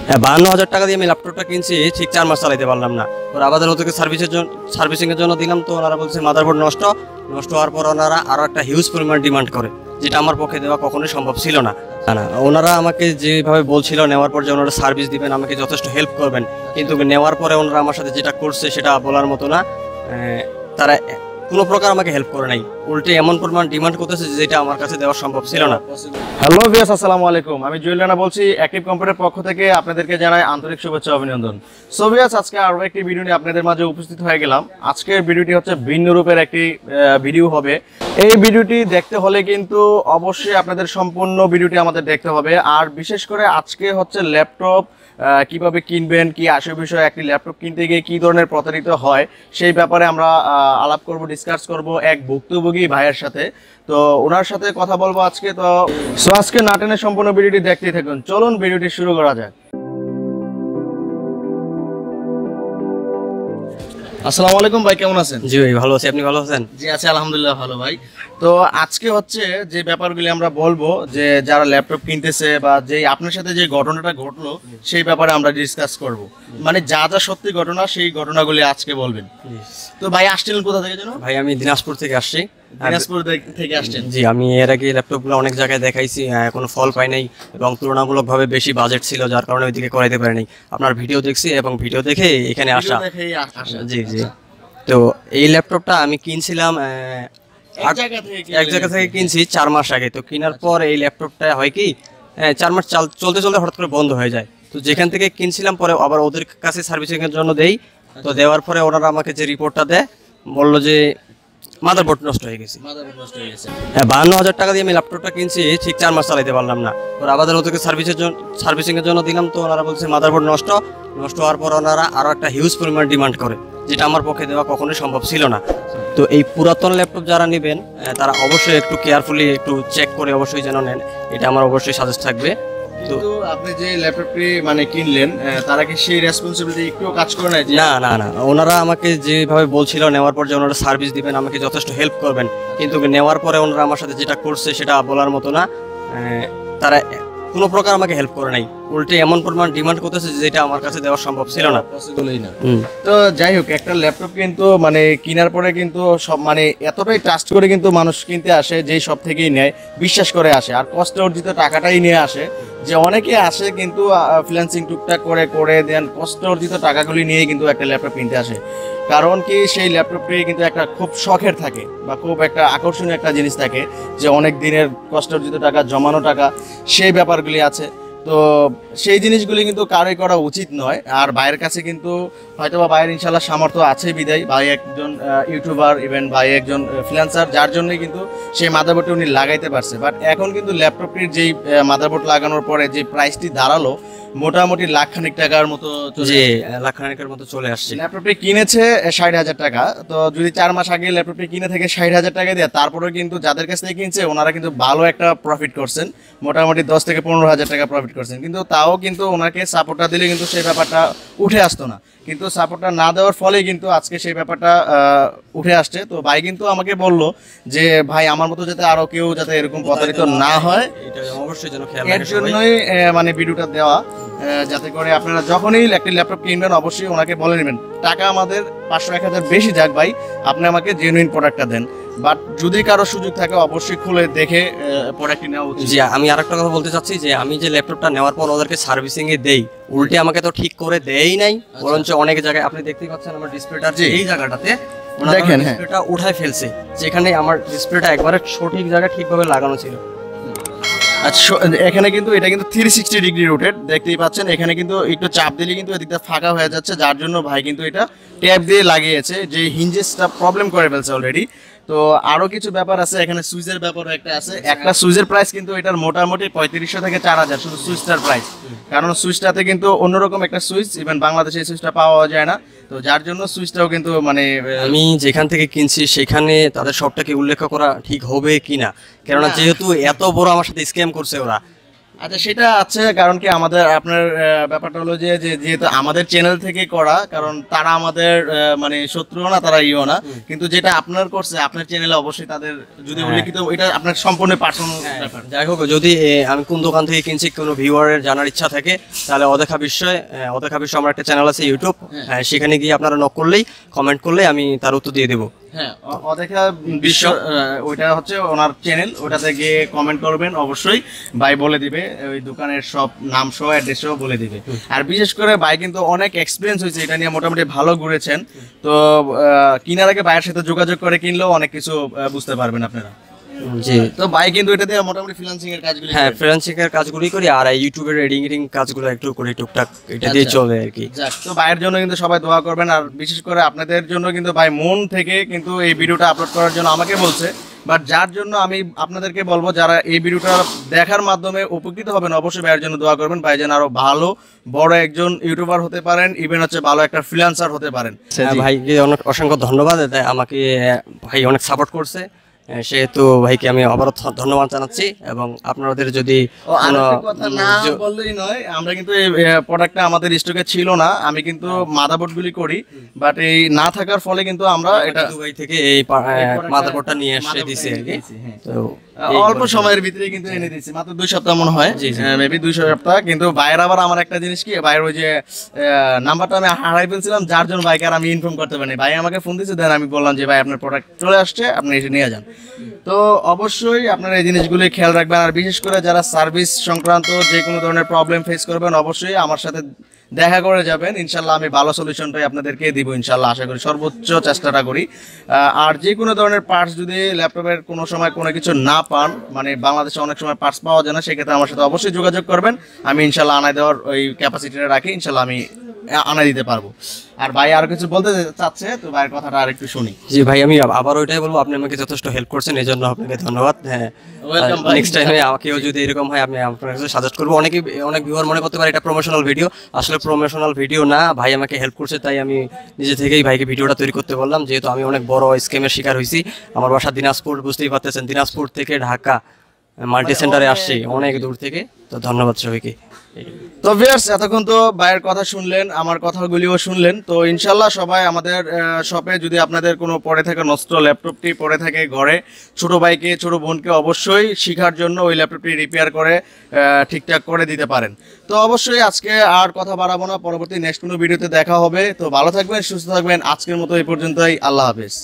হ্যাঁ, 52,000 টাকা দিয়ে আমি ল্যাপটপটা কিনছি, ঠিক 4 মাস চালাইতে পারলাম না। ওরা আবার ওদেরকে সার্ভিসিংয়ের জন্য দিলাম, তো ওনারা বলছে মাদারবোর্ড নষ্ট হওয়ার পর ওনারা আরও একটা হিউজ পরিমাণ ডিমান্ড করে, যেটা আমার পক্ষে দেওয়া কখনোই সম্ভব ছিল না। না, ওনারা আমাকে যেভাবে বলছিল নেওয়ার পর যে ওনারা সার্ভিস দিবেন, আমাকে যথেষ্ট হেল্প করবেন, কিন্তু নেওয়ার পরে ওনারা আমার সাথে যেটা করছে সেটা বলার মতো না। তারা কোনো প্রকার আমাকে হেল্প করে নাই, উল্টে এমন পরিমাণ ডিমান্ড করতেছে যেটা আমার কাছে দেওয়া সম্ভব ছিল না। হ্যালো ভিউয়ার্স, আসসালামু আলাইকুম। আমি জুয়েল রানা বলছি, অ্যাক্টিভ কম্পিউটারের পক্ষ থেকে আপনাদেরকে জানাই আন্তরিক শুভেচ্ছা অভিনন্দন। সো ভিউয়ার্স, আজকে আরও একটি ভিডিও নিয়ে আপনাদের মাঝে উপস্থিত হয়ে গেলাম। আজকের ভিডিওটি হচ্ছে ভিন্ন রূপের একটি ভিডিও হবে। এই ভিডিওটি দেখতে হলে কিন্তু অবশ্যই আপনাদের সম্পূর্ণ ভিডিওটি আমাদের দেখতে হবে। আর বিশেষ করে আজকে হচ্ছে ল্যাপটপ কিভাবে কিনবেন, কি আসে বিষয়, একটি ল্যাপটপ কিনতে গিয়ে কি ধরনের প্রতারিত হয় সেই ব্যাপারে আমরা আলাপ করব, ডিসকাস করব এক ভুক্তভোগী ভাইয়ের সাথে। তো ওনার সাথে কথা বলবো আজকে। তো আজকে নাটেনের সম্পূর্ণ ভিডিওটি দেখতেই থাকুন। চলুন ভিডিওটি শুরু করা যাক। আসসালামু আলাইকুম ভাই, কেমন আছেন? জি ভাই, ভালো আছি। আপনি ভালো আছেন? জি আছি, আলহামদুলিল্লাহ ভালো ভাই। তো আজকে হচ্ছে যে ব্যাপারগুলি আমরা বলবো, যে যারা ল্যাপটপ কিনতেছে বা যে আপনার সাথে যে ঘটনাটা ঘটলো সেই ব্যাপারে আমরা ডিসকাস করব। মানে যা যা সত্যি ঘটনা সেই ঘটনাগুলি আজকে বলবেন। তো ভাই আসছিলেন কোথা থেকে যেন? ভাই আমি দিনাজপুর থেকে আসছি। দিনাজপুর থেকে আসছেন? জি, আমি এর আগে ল্যাপটপগুলো অনেক জায়গায় দেখাইছি, কোনো ফল পাই নাই এবং তুলনামূলকভাবে বেশি বাজেট ছিল, যার কারণে ওইদিকে করাইতে পারি নাই। আপনার ভিডিও দেখছি এবং ভিডিও দেখে এখানে আসা। জি জি। তো এই ল্যাপটপটা আমি কিনছিলাম এক জায়গা থেকে কিনছি 4 মাস আগে। তো কেনার পর এই ল্যাপটপটা হয় কি 4 মাস চলতে চলতে হঠাৎ করে বন্ধ হয়ে যায়। তো যেখান থেকে কিনছিলাম পরে আবার ওদের কাছে সার্ভিসিংয়ের জন্য দেই। তো দেওয়ার পরে ওনারা আমাকে যে রিপোর্টটা দেয়, বললো যে মাদারবোর্ড নষ্ট হয়ে গেছে। হ্যাঁ, 52,000 টাকা দিয়ে আমি ল্যাপটপটা কিনছি, ঠিক 4 মাস চালাইতে পারলাম না। ওরা আবার ওদেরকে সার্ভিসিংয়ের জন্য দিলাম, তো ওনারা বলছে মাদারবোর্ড নষ্ট হওয়ার পর ওনারা আরও একটা হিউজ পরিমাণ ডিমান্ড করে, যেটা আমার পক্ষে দেওয়া কখনোই সম্ভব ছিল না। তো এই পুরাতন ল্যাপটপ যারা নেবেন তারা অবশ্যই একটু কেয়ারফুলি একটু চেক করে অবশ্যই যেন নেন, এটা আমার অবশ্যই সাজেস্ট থাকবে। তো আপনি যে ল্যাপটপটি মানে কিনলেন, তারা কি সেই রেসপন্সিবিলিটি একটু কাজ করে নাই? না, ওনারা আমাকে যেভাবে বলছিল নেওয়ার পর যে ওনারা সার্ভিস দিবেন, আমাকে যথেষ্ট হেল্প করবেন, কিন্তু নেওয়ার পরে ওনারা আমার সাথে যেটা করছে সেটা বলার মতো না। তারা কোনো প্রকার আমাকে হেল্প করে নাই, উল্টে এমন পরিমাণ ডিমান্ড করতেছে যেটা আমার কাছে দেওয়া সম্ভব ছিল না। তো যাই হোক, একটা ল্যাপটপ কিন্তু মানে কেনার পরে কিন্তু সব মানে এতটাই ট্রাস্ট করে কিন্তু মানুষ কিনতে আসে, যেই সব থেকেই নেয়, বিশ্বাস করে আসে, আর কষ্ট অর্জিত টাকাটাই নিয়ে আসে। যে অনেকে আসে কিন্তু ফ্রিল্যান্সিং টুকটাক করে দেন, কষ্ট অর্জিত টাকাগুলি নিয়ে কিন্তু একটা ল্যাপটপ কিনতে আসে। কারণ কি সেই ল্যাপটপটি কিন্তু একটা খুব শখের থাকে বা খুব একটা আকর্ষণীয় একটা জিনিস থাকে, যে অনেক দিনের কষ্ট অর্জিত টাকা, জমানো টাকা, সেই ব্যাপারগুলি আছে। তো সেই জিনিসগুলি কিন্তু কারোই করা উচিত নয়। আর ভাইয়ের কাছে কিন্তু হয়তোবা ভাইয়ের ইনশাল্লাহ সামর্থ্য আছে বিদায়, ভাই একজন ইউটিউবার, ইভেন ভাই একজন ফ্রিল্যান্সার, যার জন্য কিন্তু সেই মাদারবোর্ডটি উনি লাগাইতে পারছে। বাট এখন কিন্তু ল্যাপটপটির যেই মাদারবোর্ড লাগানোর পরে যে প্রাইসটি দাঁড়ালো, মোটামুটি লাখখানিক টাকার মতো, লাখখানিকের মতো চলে আসছে। ল্যাপটপটি কিনেছে 60,000 টাকা। তো যদি 4 মাস আগে ল্যাপটপটি কিনে থেকে 60,000 টাকা দিয়ে, তারপরেও কিন্তু যাদের কাছ থেকে কিনছে ওনারা কিন্তু ভালো একটা প্রফিট করছেন, মোটামুটি 10 থেকে 15,000 টাকা প্রফিট করছেন। কিন্তু তাও কিন্তু ওনাকে সাপোর্টটা দিলে কিন্তু সেই ব্যাপারটা উঠে আসতো না, কিন্তু সাপোর্টটা না দেওয়ার ফলে কিন্তু আজকে সেই ব্যাপারটা উঠে আসছে। তো ভাই কিন্তু আমাকে বললো যে ভাই আমার মতো যাতে আরো কেউ যাতে এরকম প্রতারিত না হয়, এর জন্যই মানে ভিডিওটা দেওয়া, যাতে করে আপনারা যখনই একটি ল্যাপটপ কিনবেন অবশ্যই ওনাকে বলে নেবেন, টাকা আমাদের 500-1000 বেশি যাক ভাই, আপনি আমাকে জেনুইন প্রোডাক্টটা দেন। বাট যদি কারো সুযোগ থাকে অবশ্যই খুলে দেখে প্রোডাক্টটি নেওয়া উচিত। জি, আমি আরেকটা কথা বলতে চাচ্ছি যে আমি যে ল্যাপটপটা নেওয়ার পর ওদেরকে সার্ভিসিংয়ে দেই, উল্টে আমাকে তো ঠিক করে দেই নাই, বরঞ্চ অনেক জায়গায় আপনি দেখতেই পাচ্ছেন আমার ডিসপ্লেটার যে এই জায়গাটাতে দেখেন ডিসপ্লেটা উঠায় ফেলছে, যেখানে আমার ডিসপ্লেটা একবারে সঠিক জায়গায় ঠিকভাবে লাগানো ছিল। আচ্ছা, এখানে কিন্তু এটা কিন্তু 360 ডিগ্রি রোটেট, দেখতেই পাচ্ছেন। এখানে কিন্তু একটু চাপ দিলে কিন্তু এদিকটা ফাঁকা হয়ে যাচ্ছে, যার জন্য ভাই কিন্তু এটা ট্যাপ দিয়ে লাগিয়েছে, যে হিঞ্জেসটা প্রবলেম করে ফেলছে অলরেডি। তো আরো কিছু ব্যাপার আছে, এখানে সুইচের ব্যাপারও একটা আছে। একটা সুইচের প্রাইস কিন্তু এটার মোটামুটি 3500 থেকে 4000, শুধু সুইচটার প্রাইস। কারণ সুইচটাতে কিন্তু অন্যরকম একটা সুইচ, ইভেন বাংলাদেশে এই সুইচটা পাওয়া যায় না। তো যার জন্য সুইচটাও কিন্তু মানে আমি যেখান থেকে কিনছি সেখানে তাদের সবটাকে উল্লেখ করা ঠিক হবে কিনা, কেননা যেহেতু এত বড় আমার সাথে স্ক্যাম করছে ওরা, আচ্ছা সেটা আছে, কারণ কি আমাদের আপনার ব্যাপারটা হলো যে যেহেতু আমাদের চ্যানেল থেকে করা, কারণ তারা আমাদের মানে শত্রুও না, তারা ইও না, কিন্তু যেটা আপনার করছে আপনার চ্যানেলে অবশ্যই তাদের যদি উল্লেখিত, এটা আপনার সম্পূর্ণ পার্সোনাল ব্যাপার। যাই হোক, যদি আমি কোন দোকান থেকে কিনছি কোনো ভিউয়ারের জানার ইচ্ছা থাকে, তাহলে অদেখা বিষয় আমার একটা চ্যানেল আছে ইউটিউব, সেখানে গিয়ে আপনারা নক করলেই, কমেন্ট করলেই আমি তার উত্তর দিয়ে দেবো। হ্যাঁ, অদেখা বিশ্ব ওইটা হচ্ছে ওনার চ্যানেল, ওটাতে গিয়ে কমেন্ট করবেন, অবশ্যই ভাই বলে দিবে, ওই দোকানের সব নাম সহ অ্যাড্রেস সহ বলে দিবে। আর বিশেষ করে ভাই কিন্তু অনেক এক্সপিরিয়েন্স হয়েছে এটা নিয়ে, মোটামুটি ভালো ঘুরেছেন, তো কিনার আগে ভাইয়ের সাথে যোগাযোগ করে কিনলেও অনেক কিছু বুঝতে পারবেন আপনারা। জি, তো ভাই কিন্তু এটা দিয়ে মোটামুটি ফ্রিল্যান্সিং এর কাজগুলো, হ্যাঁ ফ্রিল্যান্সিং এর কাজগুলি করি, আর ইউটিউবের এডিটিং কাজগুলো একটু করি টুকটাক, এটা দিয়ে চলে আর কি। যাক, তো ভাইয়ের জন্য কিন্তু সবাই দোয়া করবেন, আর বিশেষ করে আপনাদের জন্য কিন্তু ভাই মন থেকে কিন্তু এই ভিডিওটা আপলোড করার জন্য আমাকে বলছে, বাট যার জন্য আমি আপনাদেরকে বলবো যারা এই ভিডিওটা দেখার মাধ্যমে উপকৃত হবেন, অবশ্যই ভাইয়ের জন্য দোয়া করবেন, ভাই যেন আরো ভালো বড় একজন ইউটিউবার হতে পারেন, ইভেন হচ্ছে ভালো একটা ফ্রিল্যান্সার হতে পারেন। ভাইকে অনেক অসংখ্য ধন্যবাদ, আমাকে ভাই অনেক সাপোর্ট করছে, সেহেতু ভাইকে আমি আবারও ধন্যবাদ জানাচ্ছি। এবং আপনাদের যদি বললেই নয়, আমরা কিন্তু এই প্রোডাক্টটা আমাদের স্টকে ছিল না, আমি কিন্তু মাদারবোর্ড গুলি করি, বাট এই না থাকার ফলে কিন্তু আমরা এটা দুবাই থেকে এই মাদারবোর্ডটা নিয়ে এসে দিছি আর কি। তো অল্প সময়ের ভিতরে কিন্তু এনে দিচ্ছি, মাত্র 2 সপ্তাহ মনে হয়, মেবি 2 সপ্তাহ। কিন্তু ভাইয়ের আবার আমার একটা জিনিস কি, ভাইয়ের ওই যে নাম্বারটা আমি হারাই ফেলছিলাম, যার জন্য ভাইকে আর আমি ইনফর্ম করতে পারিনি। ভাই আমাকে ফোন দিয়েছে, দেন আমি বললাম যে ভাই আপনার প্রোডাক্ট চলে আসছে, আপনি এসে নিয়ে যান। তো অবশ্যই আপনারা এই জিনিসগুলি খেয়াল রাখবেন, আর বিশেষ করে যারা সার্ভিস সংক্রান্ত যে কোনো ধরনের প্রবলেম ফেস করবেন, অবশ্যই আমার সাথে দেখা করে যাবেন, ইনশাল্লাহ আমি ভালো সলিউশনটাই আপনাদেরকে দিব, ইনশাল্লাহ আশা করি, সর্বোচ্চ চেষ্টাটা করি। আর যে কোনো ধরনের পার্টস যদি ল্যাপটপের কোনো সময় কোনো কিছু না পান, মানে বাংলাদেশে অনেক সময় পার্টস পাওয়া যায় না, সেক্ষেত্রে আমার সাথে অবশ্যই যোগাযোগ করবেন, আমি ইনশাল্লাহ আনাই দেওয়ার ওই ক্যাপাসিটিটা রাখি, ইনশাল্লাহ আমি আনাই দিতে পারবো। আর ভাই আর কিছু বলতে চাচ্ছে, তো ভাইয়ের কথাটা আর একটু শুনি। জি ভাই, আমি আবার ওইটাই বলবো, আপনি আমাকে যথেষ্ট হেল্প করছেন, এই জন্য আপনাকে ধন্যবাদ। হ্যাঁ, নেক্সট টাইমে আমাকেও যদি এরকম হয় আমি আপনার কাছে সাজেস্ট করবো। অনেক ভিউয়ার মনে করতে পারে এটা প্রমোশনাল ভিডিও, আসলে প্রমোশনাল ভিডিও না, ভাই আমাকে হেল্প করছে, তাই আমি নিজে থেকেই ভাইকে ভিডিওটা তৈরি করতে বললাম, যেহেতু আমি অনেক বড় স্ক্যামের শিকার হয়েছি। আমার বাসা দিনাজপুর, বুঝতেই পারতেছেন, দিনাজপুর থেকে ঢাকা মাল্টি সেন্টারে আসছি অনেক দূর থেকে। তো ধন্যবাদ সবাইকে। তো ভিউয়ার্স, এতক্ষণ তো ভাইয়ের কথা শুনলেন, আমার কথাগুলিও শুনলেন। তো ইনশাল্লাহ সবাই আমাদের শপে, যদি আপনাদের কোনো পড়ে থাকা নষ্ট ল্যাপটপটি পড়ে থাকে ঘরে, ছোট ভাইকে ছোট বোনকে অবশ্যই শেখার জন্য ওই ল্যাপটপটি রিপেয়ার করে ঠিকঠাক করে দিতে পারেন। তো অবশ্যই আজকে আর কথা বাড়াবো না, পরবর্তী নেক্সট কোনো ভিডিওতে দেখা হবে। তো ভালো থাকবেন, সুস্থ থাকবেন, আজকের মতো এই পর্যন্তই, আল্লাহ হাফেজ।